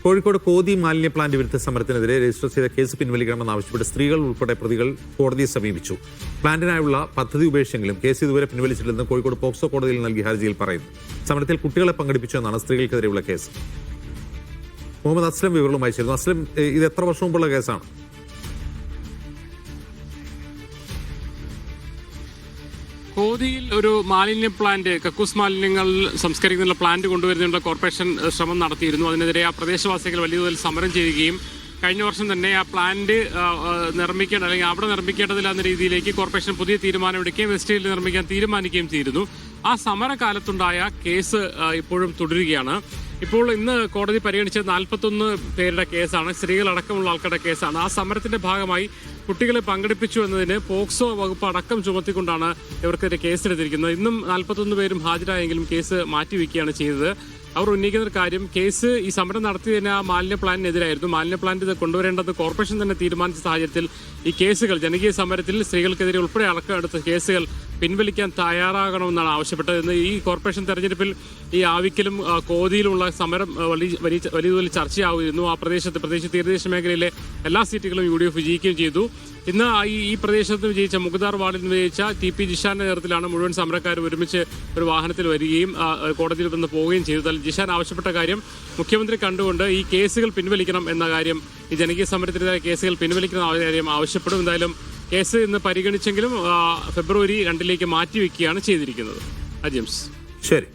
കോഴിക്കോട് കോതി മാലിന്യ പ്ലാന്റ് വിരുദ്ധ സമരത്തിനെതിരെ രജിസ്റ്റർ ചെയ്ത കേസ് പിൻവലിക്കണമെന്നാവശ്യപ്പെട്ട് സ്ത്രീകൾ ഉൾപ്പെടെ പ്രതികൾ കോടതിയെ സമീപിച്ചു. പ്ലാന്റിനായുള്ള പദ്ധതി ഉപേക്ഷിച്ചെങ്കിലും കേസ് ഇതുവരെ പിൻവലിച്ചിട്ടില്ലെന്ന് കോഴിക്കോട് പോക്സോ കോടതിയിൽ നൽകിയ ഹർജിയിൽ പറയുന്നു. സമരത്തിൽ കുട്ടികളെ പങ്കെടുപ്പിച്ചു എന്നാണ് സ്ത്രീകൾക്കെതിരെയുള്ള കേസ്. മുഹമ്മദ് അസ്ലം വിവരങ്ങളുമായി ചേരുന്നു. അസ്ലം, ഇത് എത്ര വർഷം മുമ്പുള്ള കേസാണ്? കോതിയിൽ ഒരു മാലിന്യ പ്ലാന്റ്, കക്കൂസ് മാലിന്യങ്ങൾ സംസ്കരിക്കുന്ന പ്ലാന്റ് കൊണ്ടുവരുന്നതിനുള്ള കോർപ്പറേഷൻ ശ്രമം നടത്തിയിരുന്നു. അതിനെതിരെ ആ പ്രദേശവാസികൾ വലിയ തോതിൽ സമരം ചെയ്യുകയും കഴിഞ്ഞ വർഷം തന്നെ ആ പ്ലാന്റ് നിർമ്മിക്കേണ്ട അല്ലെങ്കിൽ അവിടെ നിർമ്മിക്കേണ്ടതില്ലാന്ന രീതിയിലേക്ക് കോർപ്പറേഷൻ പുതിയ തീരുമാനമെടുക്കുകയും വെസ്റ്റേലിൽ നിർമ്മിക്കാൻ തീരുമാനിക്കുകയും ചെയ്തിരുന്നു. ആ സമരകാലത്തുണ്ടായ കേസ് ഇപ്പോഴും തുടരുകയാണ്. ഇപ്പോൾ ഇന്ന് കോടതി പരിഗണിച്ചത് 41 പേരുടെ കേസാണ്, സ്ത്രീകളടക്കമുള്ള ആൾക്കാരുടെ കേസാണ്. ആ സമരത്തിന്റെ ഭാഗമായി കുട്ടികളെ പങ്കെടുപ്പിച്ചു എന്നതിന് പോക്സോ വകുപ്പ് അടക്കം ചുമത്തിക്കൊണ്ടാണ് ഇവർക്കെതിരെ കേസെടുത്തിരിക്കുന്നത്. ഇന്നും 41 പേരും ഹാജരായെങ്കിലും കേസ് മാറ്റിവെക്കുകയാണ് ചെയ്തത്. അവർ ഉന്നയിക്കുന്ന കാര്യം, കേസ് ഈ സമരം നടത്തിയതിന് ആ മാലിന്യ പ്ലാന്റിനെതിരായിരുന്നു. മാലിന്യ പ്ലാന്റ് കൊണ്ടുവരേണ്ടത് കോർപ്പറേഷൻ തന്നെ തീരുമാനിച്ച സാഹചര്യത്തിൽ ഈ കേസുകൾ, ജനകീയ സമരത്തിൽ സ്ത്രീകൾക്കെതിരെ ഉൾപ്പെടെ അടക്കം എടുത്ത കേസുകൾ പിൻവലിക്കാൻ തയ്യാറാകണമെന്നാണ് ആവശ്യപ്പെട്ടത്. ഇന്ന് ഈ കോർപ്പറേഷൻ തെരഞ്ഞെടുപ്പിൽ ഈ ആവിക്കലും കോതിയിലുമുള്ള സമരം വലിയ തോതിൽ ചർച്ചയാവുന്നു. ആ പ്രത്യേകിച്ച് തീരദേശ മേഖലയിലെ എല്ലാ സീറ്റുകളും UDF വിജയിക്കുകയും ചെയ്തു. ഇന്ന് ഈ പ്രദേശത്ത് വിജയിച്ച മുഖദാർ വാർഡിൽ നിന്ന് വിജയിച്ച TP ജിഷാന്റെ നേതൃത്വത്തിലാണ് മുഴുവൻ സമരക്കാരും ഒരുമിച്ച് ഒരു വാഹനത്തിൽ വരികയും കോടതിയിൽ നിന്ന് പോവുകയും ചെയ്തു. ജിഷാൻ ആവശ്യപ്പെട്ട കാര്യം മുഖ്യമന്ത്രി കണ്ടുകൊണ്ട് ഈ കേസുകൾ പിൻവലിക്കണം എന്ന കാര്യം, ഈ ജനകീയ സമരത്തിനെതിരായ കേസുകൾ പിൻവലിക്കുന്ന കാര്യം ആവശ്യപ്പെടും. എന്തായാലും കേസ് ഇന്ന് പരിഗണിച്ചെങ്കിലും ഫെബ്രുവരി 2 മാറ്റിവെക്കുകയാണ് ചെയ്തിരിക്കുന്നത്. അജിംസ്, ശരി.